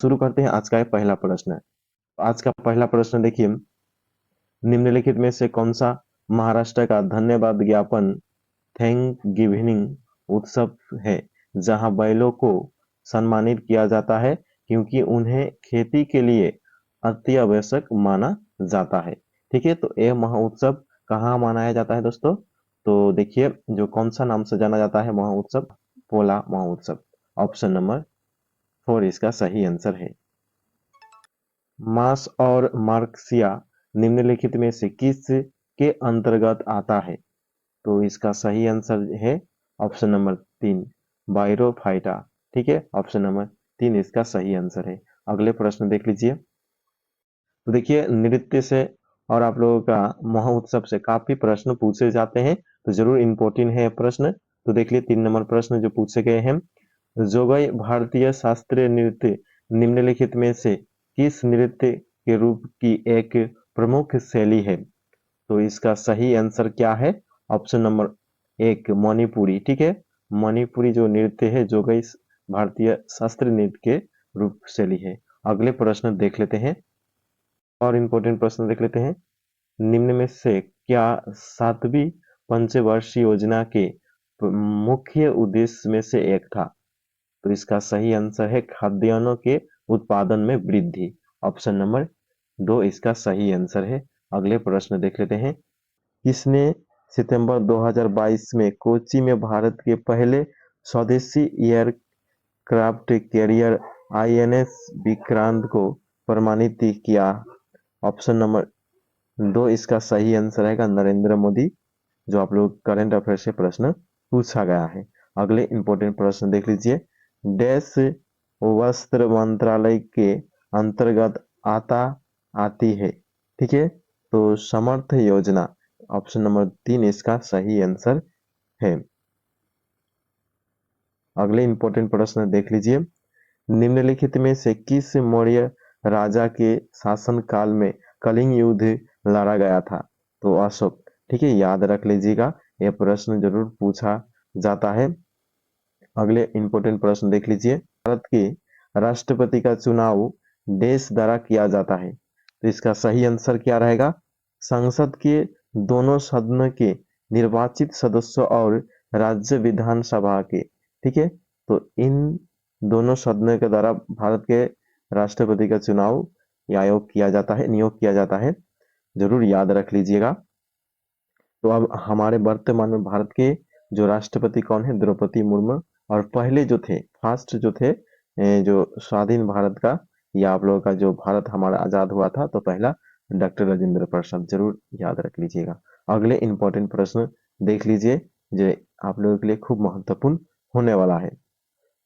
शुरू करते हैं आज का ये पहला प्रश्न। आज का पहला प्रश्न देखिए, निम्नलिखित में से कौन सा महाराष्ट्र का धन्यवाद ज्ञापन थैंक गिविंग उत्सव है जहां बैलों को सम्मानित किया जाता है क्योंकि उन्हें खेती के लिए अति आवश्यक माना जाता है। ठीक है, तो यह महोत्सव कहाँ मनाया जाता है दोस्तों? तो देखिए, जो कौन सा नाम से जाना जाता है महोत्सव? पोला महोत्सव। ऑप्शन नंबर 4 इसका सही आंसर है। मास और मार्क्सिया निम्नलिखित में से किस के अंतर्गत आता है? तो इसका सही आंसर है ऑप्शन नंबर 3 बायरोफाइटा। ठीक है, ऑप्शन नंबर 3 इसका सही आंसर है। अगले प्रश्न देख लीजिए। तो देखिए, नृत्य से और आप लोगों का महोत्सव से काफी प्रश्न पूछे जाते हैं, तो जरूर इम्पोर्टेंट है प्रश्न। तो देख लिए 3 नंबर प्रश्न जो पूछे गए हैं। जोगई भारतीय शास्त्रीय नृत्य निम्नलिखित में से किस नृत्य के रूप की एक प्रमुख शैली है? तो इसका सही आंसर क्या है? Option number 1 Manipuri. ठीक है, मणिपुरी जो नृत्य है जोगई भारतीय शास्त्रीय नृत्य के रूप शैली है। अगले प्रश्न देख लेते हैं और इम्पोर्टेंट प्रश्न देख लेते हैं। निम्न में से क्या 7वीं पंचवर्षीय योजना के मुख्य उद्देश्य में से एक था? तो इसका सही आंसर है खाद्यान्नों के उत्पादन में वृद्धि। ऑप्शन नंबर 2 इसका सही आंसर है। अगले प्रश्न देख लेते हैं। किसने सितंबर 2022 में कोच्चि में भारत के पहले स्वदेशी एयरक्राफ्ट कैरियर आईएनएस विक्रांत को प्रमाणित किया? ऑप्शन नंबर 2 इसका सही आंसर है नरेंद्र मोदी, जो आप लोग करंट अफेयर से प्रश्न पूछा गया है। अगले इंपॉर्टेंट प्रश्न देख लीजिए। डैश वस्त्र मंत्रालय के अंतर्गत आती है? ठीक है, तो समर्थ योजना। ऑप्शन नंबर 3 इसका सही आंसर है। अगले इंपॉर्टेंट प्रश्न देख लीजिए। निम्नलिखित में से किस मौर्य राजा के शासनकाल में कलिंग युद्ध लड़ा गया था? तो अशोक। ठीक है, याद रख लीजिएगा, यह प्रश्न जरूर पूछा जाता है। अगले इंपॉर्टेंट प्रश्न देख लीजिए। भारत के राष्ट्रपति का चुनाव देश द्वारा किया जाता है, तो इसका सही आंसर क्या रहेगा? संसद के दोनों सदनों के निर्वाचित सदस्यों और राज्य विधानसभा के। ठीक है, तो इन दोनों सदनों के द्वारा भारत के राष्ट्रपति का चुनाव आयोग किया जाता है, नियोग किया जाता है। जरूर याद रख लीजिएगा। तो अब हमारे वर्तमान में भारत के जो राष्ट्रपति कौन है? द्रौपदी मुर्मू। और पहले जो थे, फर्स्ट जो थे, जो स्वाधीन भारत का, या आप लोगों का जो भारत हमारा आजाद हुआ था, तो पहला डॉक्टर राजेंद्र प्रसाद। जरूर याद रख लीजिएगा। अगले इंपॉर्टेंट प्रश्न देख लीजिए, जो आप लोगों के लिए खूब महत्वपूर्ण होने वाला है।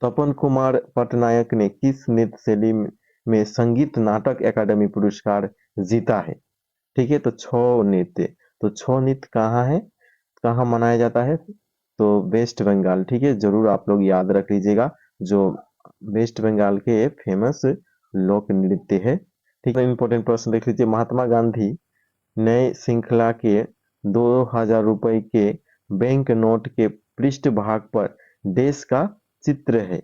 तपन कुमार पटनायक ने किस नृत्य शैली में संगीत नाटक अकादमी पुरस्कार जीता है? ठीक है, तो छौ नृत्य। तो छौ नृत्य कहाँ है, कहाँ मनाया जाता है? तो वेस्ट बंगाल। ठीक है, जरूर आप लोग याद रख लीजिएगा, जो वेस्ट बंगाल के फेमस लोक नृत्य है। ठीक है, इंपॉर्टेंट प्रश्न देख लीजिए। महात्मा गांधी नए श्रृंखला के 2000 रुपए के बैंक नोट के पृष्ठ भाग पर देश का चित्र है,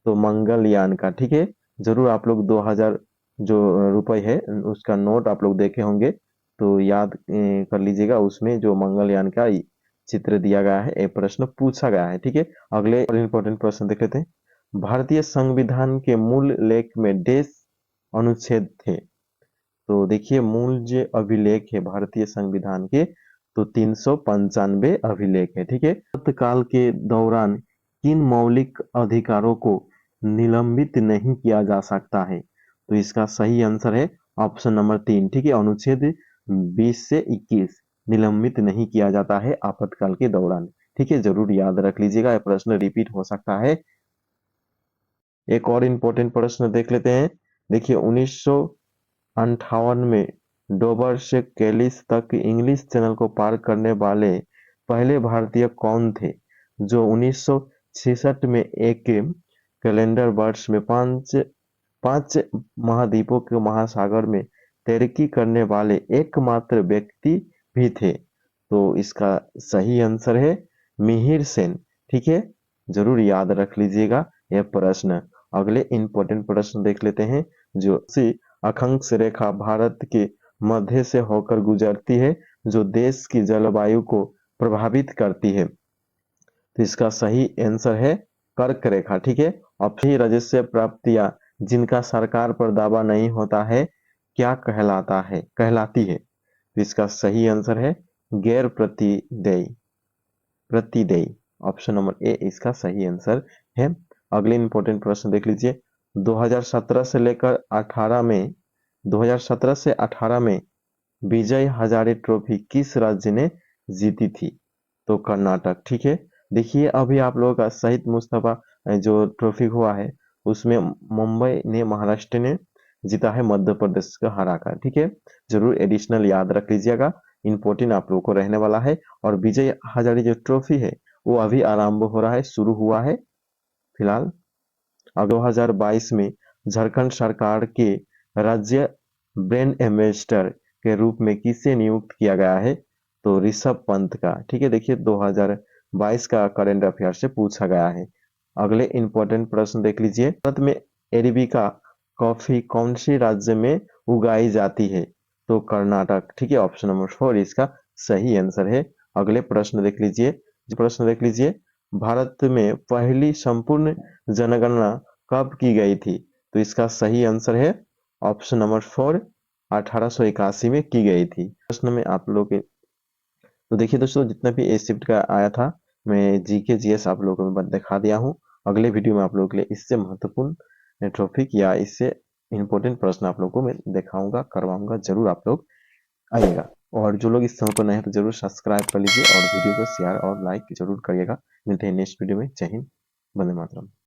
तो मंगलयान का। ठीक है, जरूर आप लोग 2000 जो रुपए है उसका नोट आप लोग देखे होंगे, तो याद कर लीजिएगा, उसमें जो मंगलयान का चित्र दिया गया है, ये प्रश्न पूछा गया है। ठीक है, अगले और इम्पोर्टेंट प्रश्न देख लेते हैं। भारतीय संविधान के मूल लेख में देश अनुच्छेद थे? तो देखिए, मूल जो अभिलेख है भारतीय संविधान के, तो 395 अभिलेख है। ठीक है, काल के दौरान किन मौलिक अधिकारों को निलंबित नहीं किया जा सकता है? तो इसका सही आंसर है ऑप्शन नंबर 3। ठीक है, अनुच्छेद 20 से 21 निलंबित नहीं किया जाता है आपातकाल के दौरान। ठीक है, जरूर याद रख लीजिएगा, यह प्रश्न रिपीट हो सकता है। एक और इम्पोर्टेंट प्रश्न देख लेते हैं। देखिए, 1958 में डोवर से कैलिस तक इंग्लिश चैनल को पार करने वाले पहले भारतीय कौन थे? जो 1966 में एक कैलेंडर वर्ष में पांच पांच महाद्वीपों के महासागर में तैराकी करने वाले एकमात्र व्यक्ति भी थे? तो इसका सही आंसर है मिहिर सेन। ठीक है, जरूर याद रख लीजिएगा यह प्रश्न। अगले इंपॉर्टेंट प्रश्न देख लेते हैं। जो सी अक्षांश रेखा भारत के मध्य से होकर गुजरती है, जो देश की जलवायु को प्रभावित करती है। तो इसका सही आंसर है कर्क रेखा। ठीक है। और फिर राजस्व प्राप्तियां जिनका सरकार पर दावा नहीं होता है क्या कहलाती है। तो इसका सही आंसर है गैर प्रतिदेयी। ऑप्शन नंबर ए इसका सही आंसर है। अगले इंपॉर्टेंट प्रश्न देख लीजिए। 2017 से लेकर 18 में 2017 से 18 में विजय हजारे ट्रॉफी किस राज्य ने जीती थी। तो कर्नाटक। ठीक है। देखिए अभी आप लोगों का शहीद मुस्तफा जो ट्रॉफी हुआ है उसमें मुंबई ने महाराष्ट्र ने जीता है मध्य प्रदेश को हराकर। ठीक है। जरूर एडिशनल याद रख लीजिएगा, इंपॉर्टेंट आप लोगों को रहने वाला है। और विजय हजारे जो ट्रॉफी है वो अभी आरंभ हो रहा है, शुरू हुआ है फिलहाल। अब 2022 में झारखंड सरकार के राज्य ब्रांड एम्बेसडर के रूप में किसे नियुक्त किया गया है। तो ऋषभ पंत का। ठीक है। देखिए 2022 का करंट अफेयर से पूछा गया है। अगले इंपॉर्टेंट प्रश्न देख लीजिए। भारत में अरेबिका कॉफी कौन से राज्य में उगाई जाती है। तो कर्नाटक। ठीक है। ऑप्शन नंबर 4 इसका सही आंसर है। अगले प्रश्न देख लीजिए। भारत में पहली संपूर्ण जनगणना कब की गई थी। तो इसका सही आंसर है ऑप्शन नंबर 4 1881 में की गई थी। प्रश्न में आप लोग के तो देखिए दोस्तों जितना भी ए शिफ्ट का आया था मैं जीके जीएस आप लोगों को दिखा दिया हूँ। अगले वीडियो में आप लोगों के लिए इससे महत्वपूर्ण टॉपिक या इससे इंपॉर्टेंट प्रश्न आप लोगों को मैं दिखाऊंगा, करवाऊंगा। जरूर आप लोग आइएगा। और जो लोग इस चैनल पर नए हैं तो जरूर सब्सक्राइब कर लीजिए और वीडियो को शेयर और लाइक जरूर करिएगा। मिलते हैं नेक्स्ट वीडियो में। जय हिंद, वंदे मातरम।